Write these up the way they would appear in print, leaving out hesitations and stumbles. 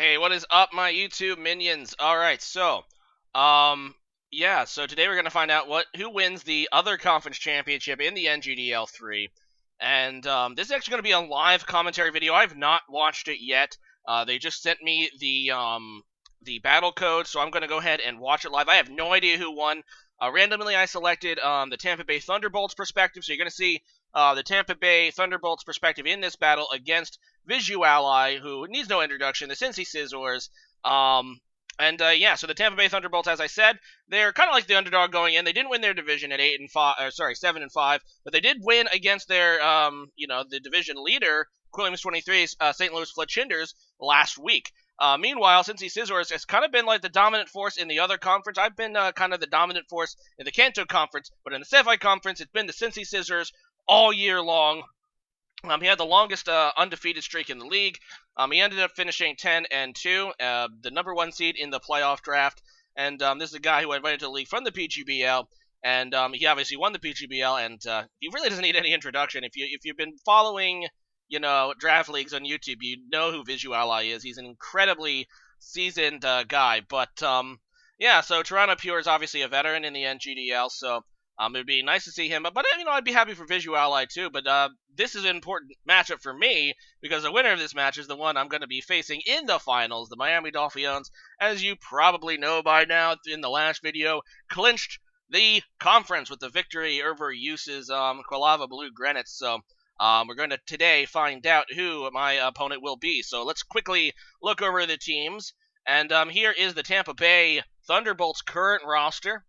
Hey, what is up, my YouTube minions? All right, um, so today we're gonna find out who wins the other conference championship in the NGDL3, and this is actually gonna be a live commentary video. I've not watched it yet. They just sent me the battle code, so I'm gonna go ahead and watch it live. I have no idea who won. Randomly, I selected the Tampa Bay Thunderbolts perspective, so you're gonna see the Tampa Bay Thunderbolts perspective in this battle against Vizually, who needs no introduction, the Cincy Scizors. So the Tampa Bay Thunderbolts, as I said, they're kind of like the underdog going in. They didn't win their division at 7-5, but they did win against their, the division leader, Williams 23's St. Louis Fletchinders last week. Meanwhile, Cincy Scizors has kind of been like the dominant force in the other conference. I've been kind of the dominant force in the Kanto Conference, but in the Sevii Conference, it's been the Cincy Scizors all year long. He had the longest undefeated streak in the league. He ended up finishing 10-2, the number one seed in the playoff draft. And this is a guy who I invited to the league from the PGBL, and he obviously won the PGBL. And he really doesn't need any introduction. If you've been following, draft leagues on YouTube, you know who Vizually is. He's an incredibly seasoned guy. But so Toronto Pure is obviously a veteran in the NGDL, so. It'd be nice to see him, but I'd be happy for Vizually too. But this is an important matchup for me because the winner of this match is the one I'm going to be facing in the finals. The Miami Dolphiones, as you probably know by now, in the last video, clinched the conference with the victory over US's Quilava Blue Granites. So we're going to today find out who my opponent will be. So let's quickly look over the teams, and here is the Tampa Bay Thunderbolts' current roster.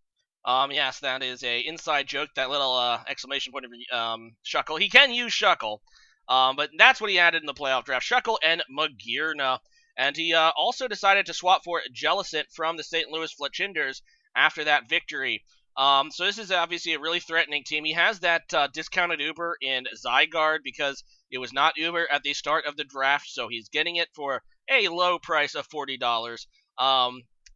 Yes, that is a inside joke, that little exclamation point of Shuckle. He can use Shuckle, but that's what he added in the playoff draft, Shuckle and Magirna. And he also decided to swap for Jellicent from the St. Louis Fletchinders after that victory. So this is obviously a really threatening team. He has that discounted Uber in Zygarde because it was not Uber at the start of the draft, so he's getting it for a low price of $40.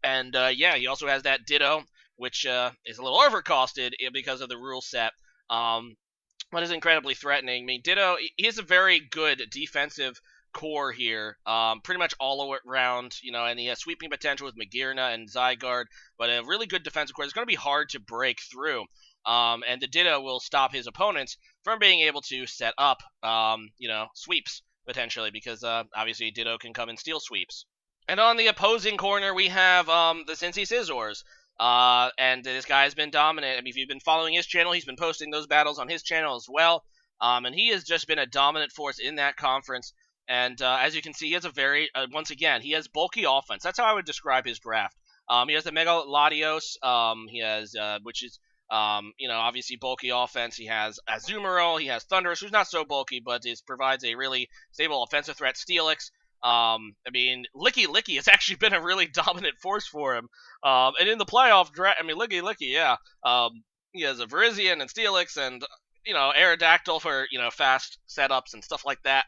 He also has that Ditto, which is a little overcosted because of the rule set, but is incredibly threatening. I mean, Ditto, he has a very good defensive core here, pretty much all around, and he has sweeping potential with Magirna and Zygarde, but a really good defensive core. It's going to be hard to break through, and the Ditto will stop his opponents from being able to set up, sweeps, potentially, because obviously Ditto can come and steal sweeps. And on the opposing corner, we have the Cincy Scizors. And this guy has been dominant. I mean, if you've been following his channel, he's been posting those battles on his channel as well. And he has just been a dominant force in that conference. And as you can see, he has a very, once again, he has bulky offense. That's how I would describe his draft. He has the Mega Latios, he has, which is, obviously bulky offense. He has Azumarill, he has Thunderous, who's not so bulky, but provides a really stable offensive threat. Steelix. Licky has actually been a really dominant force for him. And in the playoff draft, Licky, yeah. He has a Virizion and Steelix and, Aerodactyl for, fast setups and stuff like that.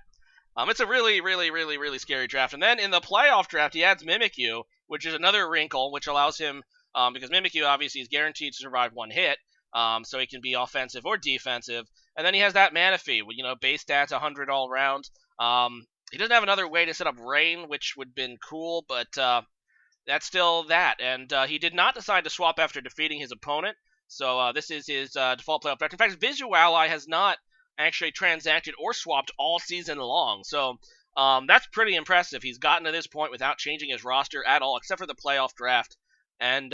It's a really, really, really, really scary draft. And then in the playoff draft, he adds Mimikyu, which is another wrinkle, which allows him, because Mimikyu obviously is guaranteed to survive one hit, so he can be offensive or defensive. And then he has that Manaphy, base stats 100 all around. He doesn't have another way to set up Rain, which would have been cool, but that's still that. And he did not decide to swap after defeating his opponent, so this is his default playoff draft. In fact, Vizually has not actually transacted or swapped all season long, so that's pretty impressive. He's gotten to this point without changing his roster at all, except for the playoff draft. And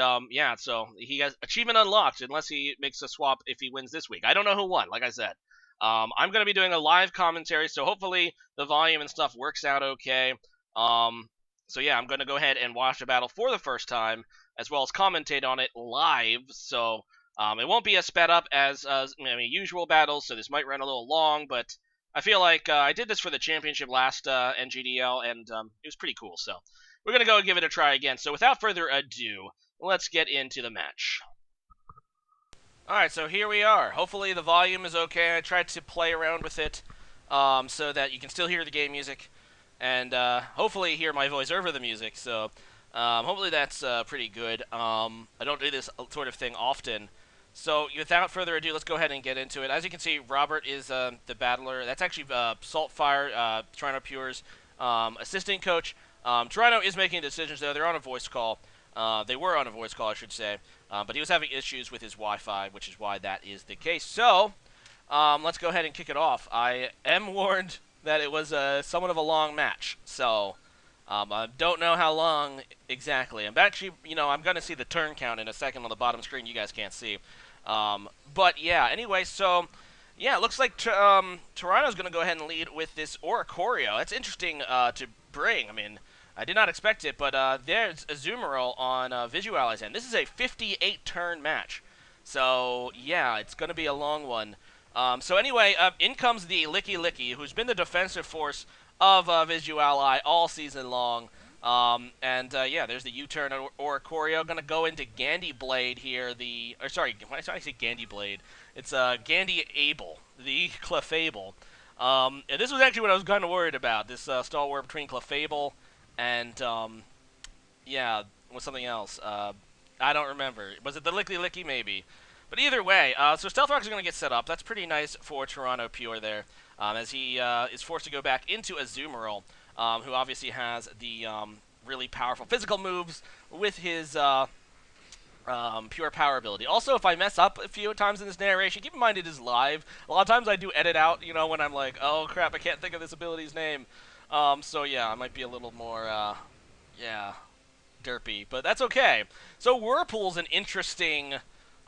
so he has achievement unlocked unless he makes a swap if he wins this week. I don't know who won, like I said. I'm going to be doing a live commentary, so hopefully the volume and stuff works out okay. I'm going to go ahead and watch the battle for the first time, as well as commentate on it live, so it won't be as sped up as usual battles, so this might run a little long, but I feel like I did this for the championship last NGDL, and it was pretty cool, so we're going to go and give it a try again. So without further ado, let's get into the match. Alright, so here we are. Hopefully the volume is okay. I tried to play around with it so that you can still hear the game music and hopefully hear my voice over the music. So hopefully that's pretty good. I don't do this sort of thing often. So without further ado, let's go ahead and get into it. As you can see, Robert is the battler. That's actually Saltfire, Toronto Pure's assistant coach. Toronto is making decisions, though. They're on a voice call. They were on a voice call, I should say. But he was having issues with his Wi-Fi, which is why that is the case. So, let's go ahead and kick it off. I am warned that it was somewhat of a long match. So, I don't know how long exactly. I'm actually, I'm going to see the turn count in a second on the bottom screen. You guys can't see. But, yeah, anyway, so... Yeah, it looks like Toronto's going to go ahead and lead with this Oricorio. That's interesting to bring. I mean, I did not expect it, but there's Azumarill on Vizually's end. This is a 58-turn match. So, yeah, it's going to be a long one. So anyway, in comes the Licky Licky, who's been the defensive force of Vizually all season long. Yeah, there's the U-turn Oricorio. Going to go into Gandy Blade here. Why did I say Gandy Blade? It's Gandy Able, the Clefable. And this was actually what I was kind of worried about, this stalwart between Clefable and, what's something else? I don't remember. Was it the Licky Licky, maybe? But either way, so Stealth Rock is going to get set up. That's pretty nice for Toronto Pure there, as he is forced to go back into Azumarill, who obviously has the really powerful physical moves with his... pure power ability. Also, if I mess up a few times in this narration, keep in mind it is live. A lot of times I do edit out, when I'm like, oh crap, I can't think of this ability's name. So yeah, I might be a little more, derpy, but that's okay. So Whirlpool's an interesting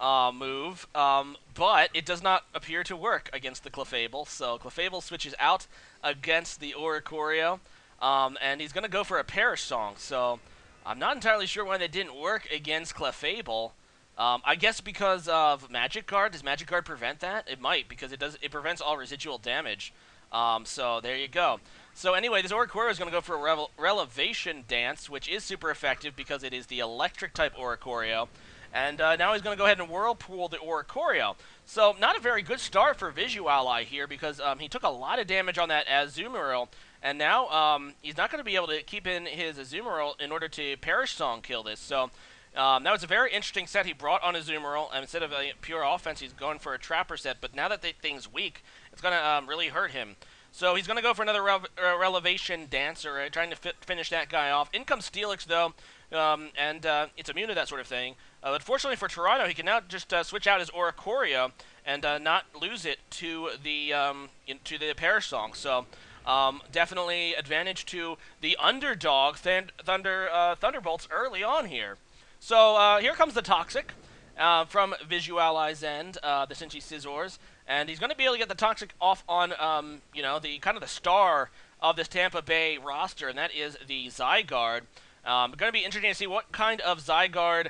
move, but it does not appear to work against the Clefable. So Clefable switches out against the Oricorio, and he's going to go for a Perish Song. So I'm not entirely sure why that didn't work against Clefable. I guess because of Magic Guard. Does Magic Guard prevent that? It might, because it prevents all residual damage. So there you go. So anyway, this Oricorio is going to go for a Relevation Dance, which is super effective because it is the electric-type Oricorio. And now he's going to go ahead and Whirlpool the Oricorio. So not a very good start for Vizually here because he took a lot of damage on that Azumarill. And now he's not going to be able to keep in his Azumarill in order to Perish Song kill this. So that was a very interesting set he brought on Azumarill. And instead of a pure offense, he's going for a Trapper set. But now that the thing's weak, it's going to really hurt him. So he's going to go for another Relevation Dancer, trying to finish that guy off. In comes Steelix, though, and it's immune to that sort of thing. Unfortunately for Toronto, he can now just switch out his Oricorio and not lose it to the Perish Song. So... definitely advantage to the underdog Thunderbolts early on here. So here comes the Toxic from Vizually's end, the Cincy Scizors, and he's going to be able to get the Toxic off on the kind of the star of this Tampa Bay roster, and that is the Zygarde. Going to be interesting to see what kind of Zygarde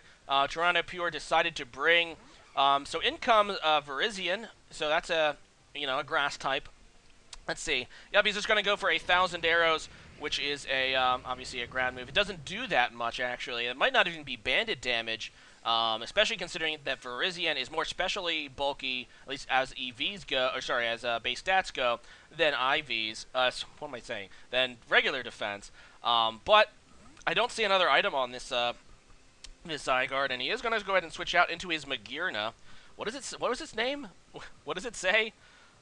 Toronto Pure decided to bring. So in comes Virizion, so that's a grass type. Let's see. Yep, he's just going to go for 1,000 arrows, which is obviously a ground move. It doesn't do that much, actually. It might not even be banded damage, especially considering that Virizion is more specially bulky, at least as EVs go, as base stats go, than IVs. What am I saying? Than regular defense. But I don't see another item on this Zygarde, and he is going to go ahead and switch out into his Magearna. What was its name? What does it say?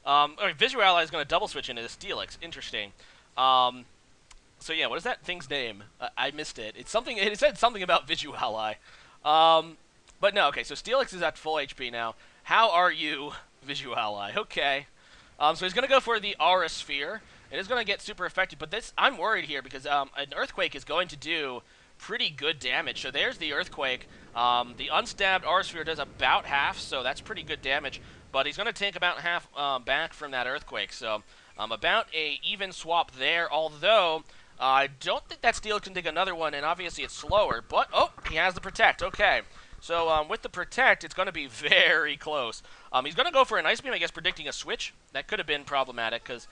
Vizually is going to double switch into the Steelix. Interesting. So yeah, what is that thing's name? I missed it. It's something. It said something about Vizually. But no. Okay, so Steelix is at full HP now. How are you, Vizually? Okay. So he's going to go for the Aura Sphere. It is going to get super effective, but I'm worried here because an Earthquake is going to do pretty good damage. So there's the Earthquake. The unstabbed Aura Sphere does about half, so that's pretty good damage. But he's going to take about half back from that Earthquake. So about a even swap there, although I don't think that Steel can take another one, and obviously it's slower. But, oh, he has the Protect. Okay. So with the Protect, it's going to be very close. He's going to go for an Ice Beam, I guess, predicting a switch. That could have been problematic, because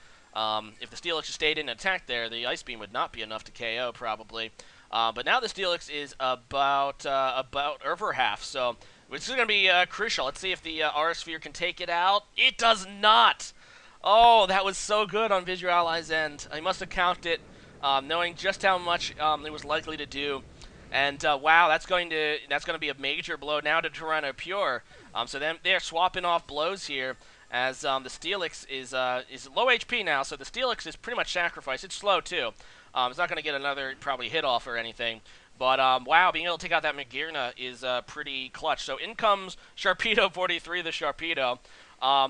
if the Steelix stayed in attack there, the Ice Beam would not be enough to KO, probably. But now the Steelix is about over half, so... which is going to be crucial. Let's see if the Aura Sphere can take it out. It does not! Oh, that was so good on Vizually's end. He must have counted it, knowing just how much it was likely to do. And, wow, that's going to be a major blow now to Toronto Pure. So they're swapping off blows here. as the Steelix is low HP now, so the Steelix is pretty much sacrificed. It's slow too. It's not going to get another probably hit off or anything. But wow, being able to take out that Magearna is pretty clutch. So in comes Sharpedo 43, the Sharpedo.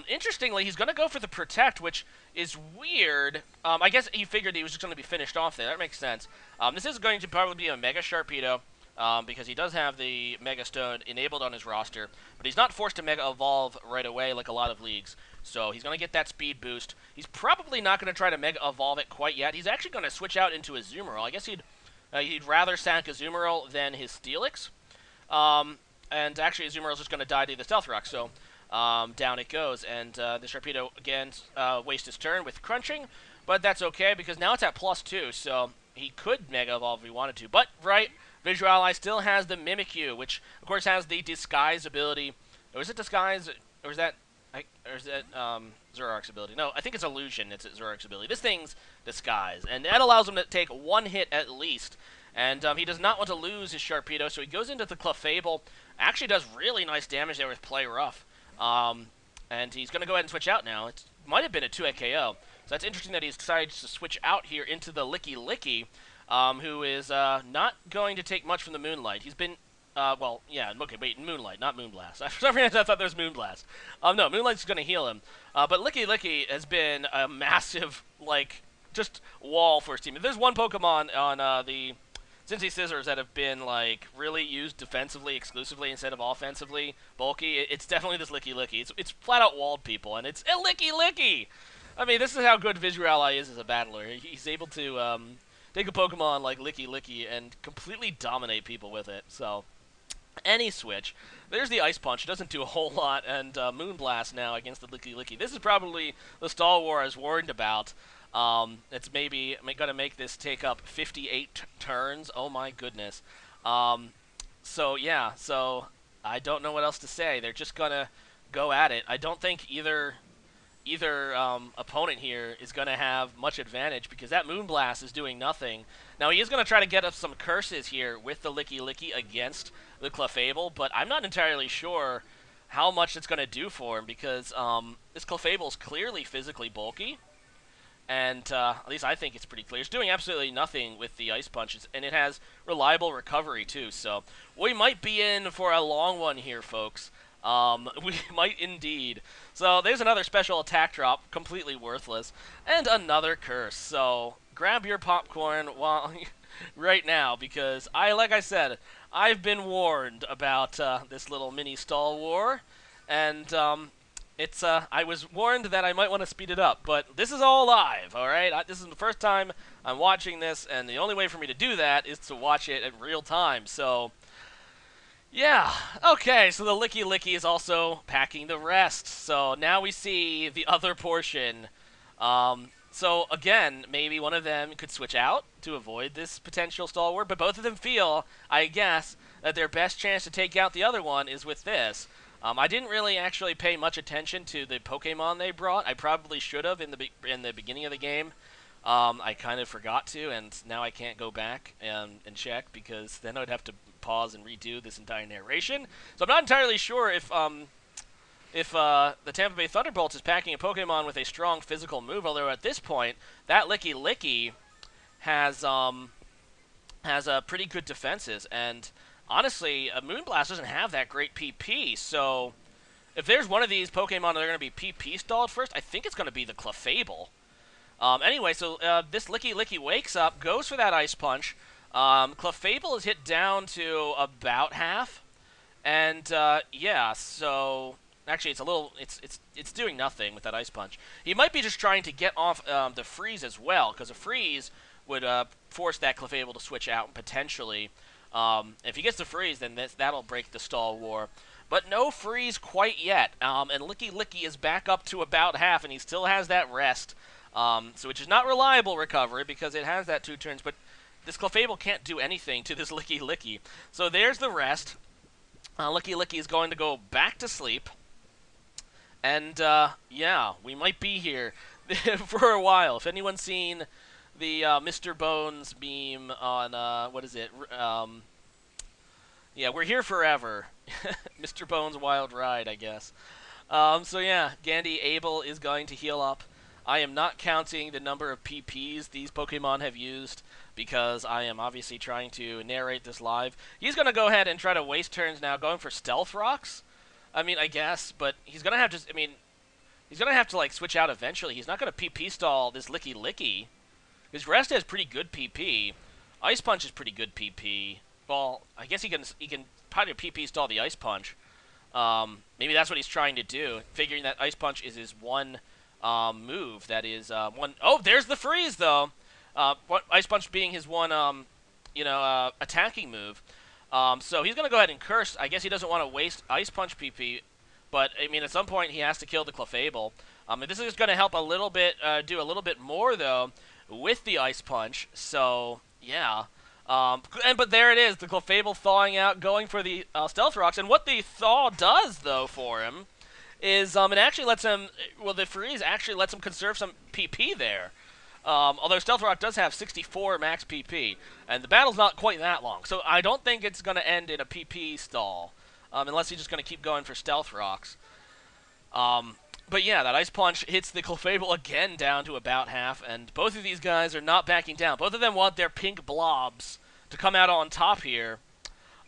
Interestingly, he's going to go for the Protect, which is weird. I guess he figured he was just going to be finished off there. That makes sense. This is going to probably be a Mega Sharpedo. Because he does have the Mega Stone enabled on his roster, but he's not forced to Mega Evolve right away like a lot of leagues. So he's going to get that speed boost. He's probably not going to try to Mega Evolve it quite yet. He's actually going to switch out into a Azumarill. I guess he'd rather sack Azumarill than his Steelix. And actually Azumarill's just going to die to the Stealth Rock, so down it goes. And the Sharpedo, again, wastes his turn with Crunching, but that's okay because now it's at +2, so he could Mega Evolve if he wanted to. But, right, Vizually still has the Mimikyu, which, of course, has the Disguise ability. Or is it Disguise, or is that Zoroark's ability? No, I think it's Illusion. It's Zoroark's ability. This thing's Disguise, and that allows him to take one hit at least. And he does not want to lose his Sharpedo, so he goes into the Clefable. Actually does really nice damage there with Play Rough. And he's going to go ahead and switch out now. It might have been a 2-hit KO. So that's interesting that he's decided to switch out here into the Licky, who is not going to take much from the Moonlight. He's been, well, yeah, okay, wait, Moonlight, not Moonblast. For some reason I thought there was Moonblast. No, Moonlight's going to heal him. But Licky has been a massive, like, just wall for his team. If there's one Pokemon on the Cincy Scizors that have been, like, really used defensively exclusively instead of offensively bulky, it's definitely this Licky. It's flat-out walled people, and it's a Licky! I mean, this is how good Vizually is as a battler. He's able to take a Pokemon like Licky and completely dominate people with it. So, any switch. There's the Ice Punch. It doesn't do a whole lot, and Moonblast now against the Licky. This is probably the Stall War I was warned about. It's maybe going to make this take up 58 turns. Oh my goodness. So, yeah, so I don't know what else to say. They're just going to go at it. I don't think either opponent here is going to have much advantage because that Moonblast is doing nothing. Now, he is going to try to get up some curses here with the Licky against the Clefable, but I'm not entirely sure how much it's going to do for him because this Clefable is clearly physically bulky, and at least I think it's pretty clear. It's doing absolutely nothing with the Ice Punches, and it has reliable recovery too, so we might be in for a long one here, folks. We might indeed. So there's another special attack drop, completely worthless, and another curse. So grab your popcorn while right now, because like I said, I've been warned about this little mini stall war, and I was warned that I might want to speed it up, but this is all live, all right? This is the first time I'm watching this, and the only way for me to do that is to watch it in real time. So yeah, okay, so the Licky is also packing the rest. So now we see the other portion. So again, maybe one of them could switch out to avoid this potential stall war, but both of them feel, I guess, that their best chance to take out the other one is with this. I didn't really actually pay much attention to the Pokemon they brought. I probably should have in the beginning of the game. I kind of forgot to, and now I can't go back and check because then I'd have to pause and redo this entire narration. So I'm not entirely sure if the Tampa Bay Thunderbolts is packing a Pokemon with a strong physical move, although at this point, that Licky has pretty good defenses, and honestly, a Moonblast doesn't have that great PP, so if there's one of these Pokemon that are going to be PP stalled first, I think it's going to be the Clefable. Anyway, so this Licky wakes up, goes for that Ice Punch. Clefable is hit down to about half, and yeah, so actually it's doing nothing with that Ice Punch. He might be just trying to get off the freeze as well, because a freeze would force that Clefable to switch out potentially. If he gets the freeze, then that'll break the stall war. But no freeze quite yet, and Licky is back up to about half, and he still has that rest. So which is not reliable recovery because it has that 2 turns, but this Clefable can't do anything to this Licky. So there's the rest. Licky is going to go back to sleep. And, yeah, we might be here for a while. If anyone's seen the Mr. Bones meme on, what is it? Yeah, we're here forever. Mr. Bones' Wild Ride, I guess. So yeah, Gandhi Abel is going to heal up. I am not counting the number of PPs these Pokemon have used because I am obviously trying to narrate this live. He's going to go ahead and try to waste turns now, going for Stealth Rocks. I mean, I guess, but he's going to have to, I mean, he's going to have to, like, switch out eventually. He's not going to PP stall this Licky Licky. His Rest has pretty good PP. Ice Punch is pretty good PP. Well, I guess he can probably PP stall the Ice Punch. Maybe that's what he's trying to do, figuring that Ice Punch is his one move. That is one. Oh, there's the freeze though. Ice Punch being his one, attacking move. So he's gonna go ahead and curse. I guess he doesn't want to waste Ice Punch PP, but I mean at some point he has to kill the Clefable. And this is gonna help a little bit, do a little bit more though with the Ice Punch. So yeah. But there it is, the Clefable thawing out, going for the Stealth Rocks. And what the thaw does, though, for him is it actually lets him, well, the freeze actually lets him conserve some PP there. Although Stealth Rock does have 64 max PP, and the battle's not quite that long. So I don't think it's going to end in a PP stall, unless he's just going to keep going for Stealth Rocks. But yeah, that Ice Punch hits the Clefable again down to about half, and both of these guys are not backing down. Both of them want their pink blobs to come out on top here.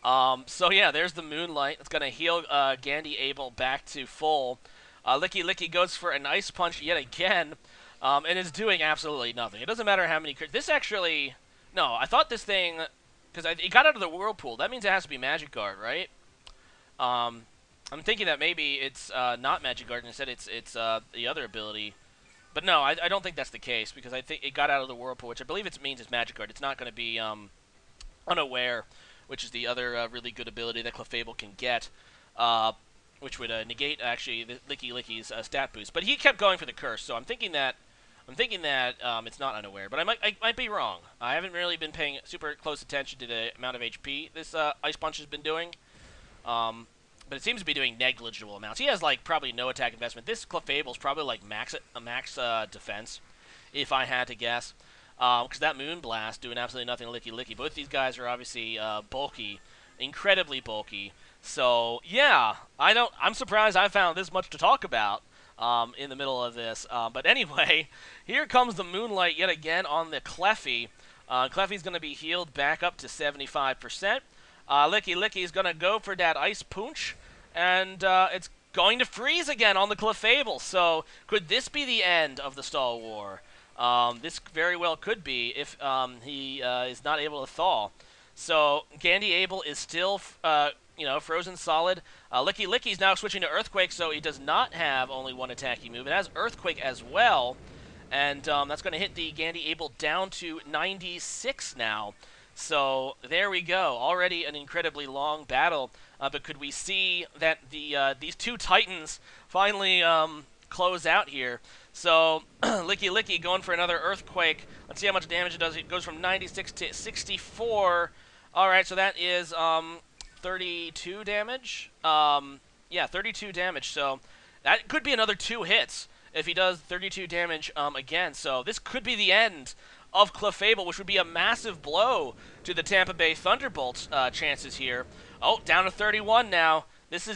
So yeah, there's the Moonlight. It's going to heal Gandhi Abel back to full. Licky Licky goes for an Ice Punch yet again, and is doing absolutely nothing. It doesn't matter how many... This actually... No, I thought this thing... Because it got out of the Whirlpool. That means it has to be Magic Guard, right? I'm thinking that maybe it's not Magic Guard, and instead it's the other ability. But no, I don't think that's the case, because I think it got out of the Whirlpool, which I believe it means is Magic Guard. It's not going to be Unaware, which is the other really good ability that Clefable can get, which would negate, actually, the Licky Licky's stat boost. But he kept going for the Curse, so I'm thinking that it's not Unaware. But I might be wrong. I haven't really been paying super close attention to the amount of HP this Ice Punch has been doing. But it seems to be doing negligible amounts. He has, like, probably no attack investment. This Clefable's probably, like, max defense, if I had to guess. Because that Moonblast doing absolutely nothing Licky Licky. Both these guys are obviously bulky, incredibly bulky. So, yeah, I'm surprised I found this much to talk about in the middle of this. But anyway, here comes the Moonlight yet again on the Cleffy. Cleffy's going to be healed back up to 75%. Licky Licky is going to go for that Ice Punch, and it's going to freeze again on the Clefable. So could this be the end of the Stall War? This very well could be if he is not able to thaw. So Gandhi Abel is still, frozen solid. Licky Licky is now switching to Earthquake, so he does not have only one attacking move. It has Earthquake as well, and that's going to hit the Gandhi Abel down to 96 now. So there we go. Already an incredibly long battle, but could we see that these two titans finally close out here? So Licky Licky going for another Earthquake. Let's see how much damage it does. It goes from 96 to 64. All right, so that is 32 damage. Yeah, 32 damage. So that could be another 2 hits if he does 32 damage again. So this could be the end of Clefable, which would be a massive blow to the Tampa Bay Thunderbolts' chances here. Oh, down to 31 now.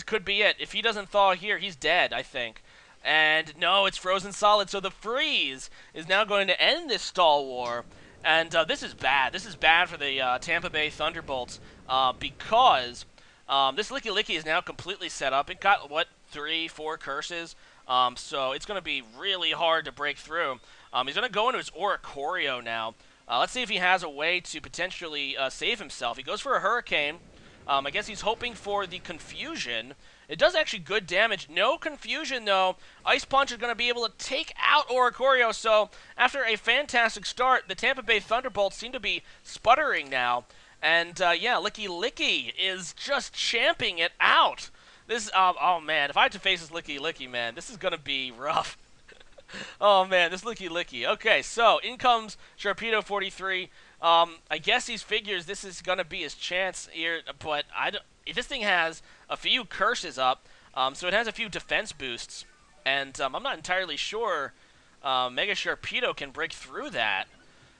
Could be it. If he doesn't thaw here, he's dead, I think. And no, it's frozen solid, so the freeze is now going to end this Stall War. And this is bad. This is bad for the Tampa Bay Thunderbolts because this Licky Licky is now completely set up. It got, 3-4 curses? So it's going to be really hard to break through. He's going to go into his Oricorio now. Let's see if he has a way to potentially save himself. He goes for a Hurricane. I guess he's hoping for the Confusion. It does actually good damage. No Confusion, though. Ice Punch is going to be able to take out Oricorio. So after a fantastic start, the Tampa Bay Thunderbolts seem to be sputtering now. And, yeah, Licky Licky is just champing it out. This, oh, man, if I had to face this Licky Licky, man, this is going to be rough. Oh, man, this Licky Licky. Okay, so in comes Sharpedo 43. I guess he figures this is going to be his chance here, but this thing has a few curses up, so it has a few defense boosts, and I'm not entirely sure Mega Sharpedo can break through that.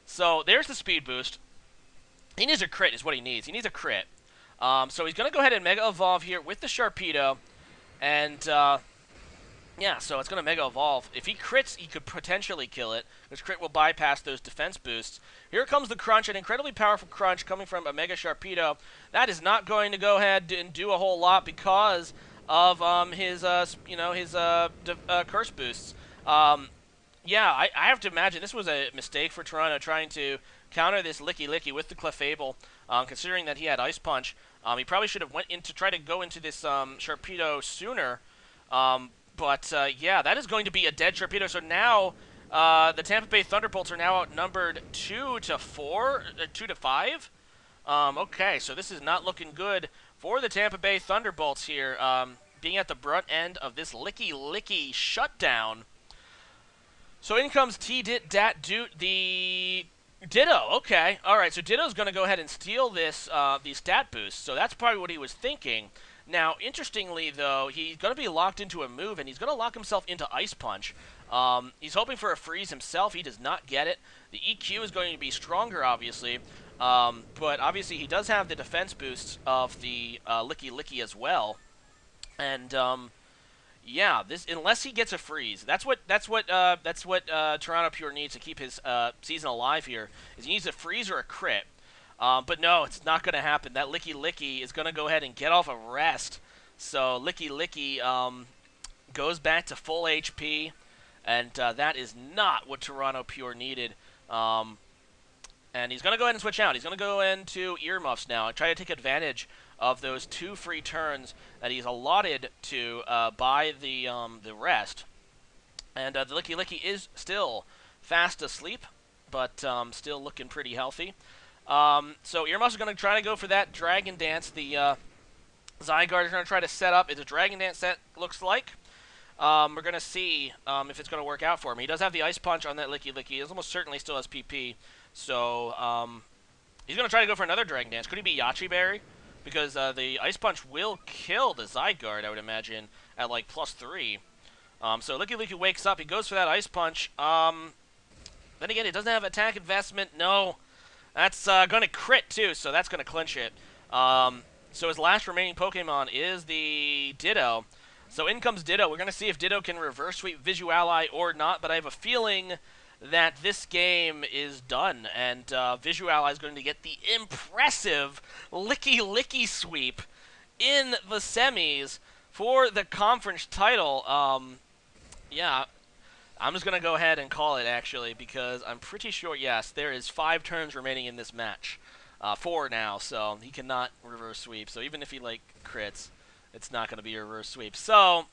So there's the speed boost. He needs a crit is what he needs. He needs a crit. So he's going to go ahead and Mega Evolve here with the Sharpedo, and Yeah, so it's going to Mega Evolve. If he crits, he could potentially kill it, because crit will bypass those defense boosts. Here comes the Crunch, an incredibly powerful Crunch coming from a Mega Sharpedo. That is not going to go ahead and do a whole lot because of his curse boosts. Yeah, I have to imagine this was a mistake for Toronto trying to counter this Licky with the Clefable, considering that he had Ice Punch. He probably should have went in to try to go into this Sharpedo sooner. Yeah, that is going to be a dead Sharpedo. So now the Tampa Bay Thunderbolts are now outnumbered 2-4, 2-5. Okay, so this is not looking good for the Tampa Bay Thunderbolts here, being at the brunt end of this Licky shutdown. So in comes T-Dat-Doot, the Ditto. Okay, all right. So Ditto's going to go ahead and steal this these stat boosts. So that's probably what he was thinking. Now, interestingly, though, he's going to be locked into a move, and he's going to lock himself into Ice Punch. He's hoping for a freeze himself. He does not get it. The EQ is going to be stronger, obviously. But obviously, he does have the defense boosts of the Licky as well. And yeah, this unless he gets a freeze, that's what Toronto Pure needs to keep his season alive here. Is he needs a freeze or a crit. But no, it's not going to happen. That Licky is going to go ahead and get off a rest. So Licky goes back to full HP, and that is not what Toronto Pure needed. And he's going to go ahead and switch out. He's going to go into Earmuffs now and try to take advantage of those 2 free turns that he's allotted to by the rest. And the Licky is still fast asleep, but still looking pretty healthy. So Earmuffs are going to try to go for that Dragon Dance. The Zygarde is going to try to set up. It's a Dragon Dance set, looks like. We're going to see if it's going to work out for him. He does have the Ice Punch on that Licky. He almost certainly still has PP. So he's going to try to go for another Dragon Dance. Could he be Yachi Berry? Because the Ice Punch will kill the Zygarde, I would imagine, at like +3. So Licky wakes up. He goes for that Ice Punch. Then again, it doesn't have attack investment. No. That's going to crit, too, so that's going to clinch it. So his last remaining Pokemon is the Ditto. So in comes Ditto. We're going to see if Ditto can reverse sweep Vizually or not, but I have a feeling that this game is done, and Vizually is going to get the impressive Licky sweep in the semis for the conference title. Yeah, I'm just going to go ahead and call it, actually, because I'm pretty sure, yes, there is 5 turns remaining in this match. 4 now, so he cannot reverse sweep. So even if he, like, crits, it's not going to be a reverse sweep. So,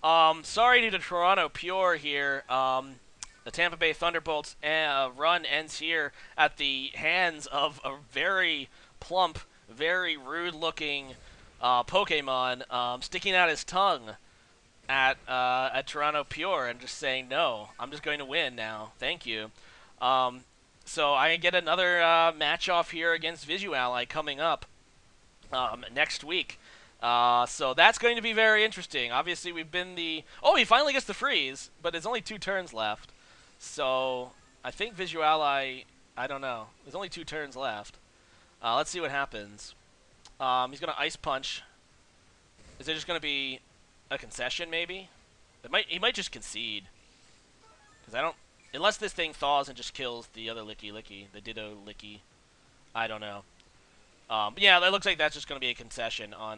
sorry to the Toronto Pure here. The Tampa Bay Thunderbolts run ends here at the hands of a very plump, very rude-looking Pokemon sticking out his tongue at Toronto Pure and just saying, no, I'm just going to win now. Thank you. So I get another match off here against Vizually coming up next week. So that's going to be very interesting. Obviously, we've been the... Oh, he finally gets the freeze, but there's only 2 turns left. So I think Vizually... I don't know. There's only 2 turns left. Let's see what happens. He's going to Ice Punch. Is it just going to be a concession, maybe? He might just concede. Because I don't... Unless this thing thaws and just kills the other Licky, the Ditto Licky. I don't know. But yeah, it looks like that's just going to be a concession on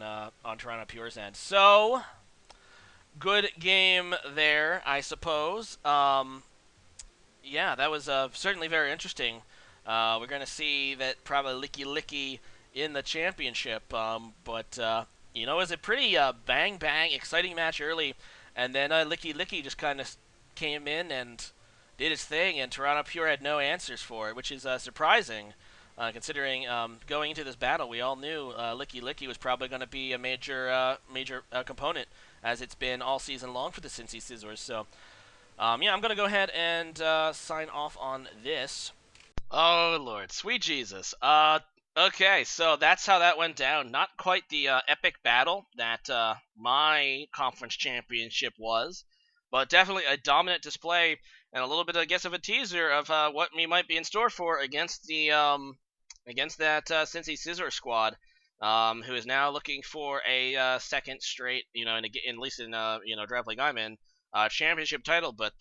Toronto Pure's end. So, good game there, I suppose. Yeah, that was certainly very interesting. We're going to see that probably Licky in the championship. You know, it was a pretty bang, exciting match early. And then Licky just kind of came in and did his thing, and Toronto Pure had no answers for it, which is surprising, considering going into this battle, we all knew Licky was probably going to be a major component, as it's been all season long for the Cincy Scizors. So, yeah, I'm going to go ahead and sign off on this. Oh, Lord. Sweet Jesus. Okay, so that's how that went down. Not quite the epic battle that my conference championship was, but definitely a dominant display and a little bit, I guess, of a teaser of what we might be in store for against the against that Cincy Scizor squad, who is now looking for a second straight, you know, at least in you know, draft league I'm in, championship title. But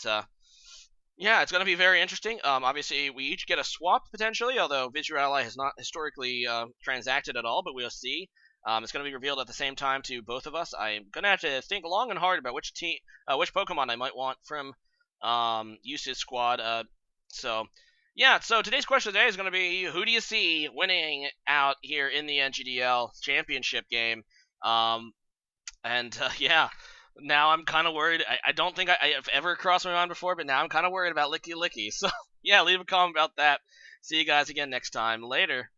yeah, it's going to be very interesting. Obviously, we each get a swap potentially, although Vizually has not historically transacted at all, but we'll see. It's going to be revealed at the same time to both of us. I'm going to have to think long and hard about which Pokemon I might want from Use's squad. So, yeah, so today's question today is going to be, who do you see winning out here in the NGDL championship game? Yeah, now I'm kind of worried. I don't think I have ever crossed my mind before, but now I'm kind of worried about Licky Licky. So, yeah, leave a comment about that. See you guys again next time. Later.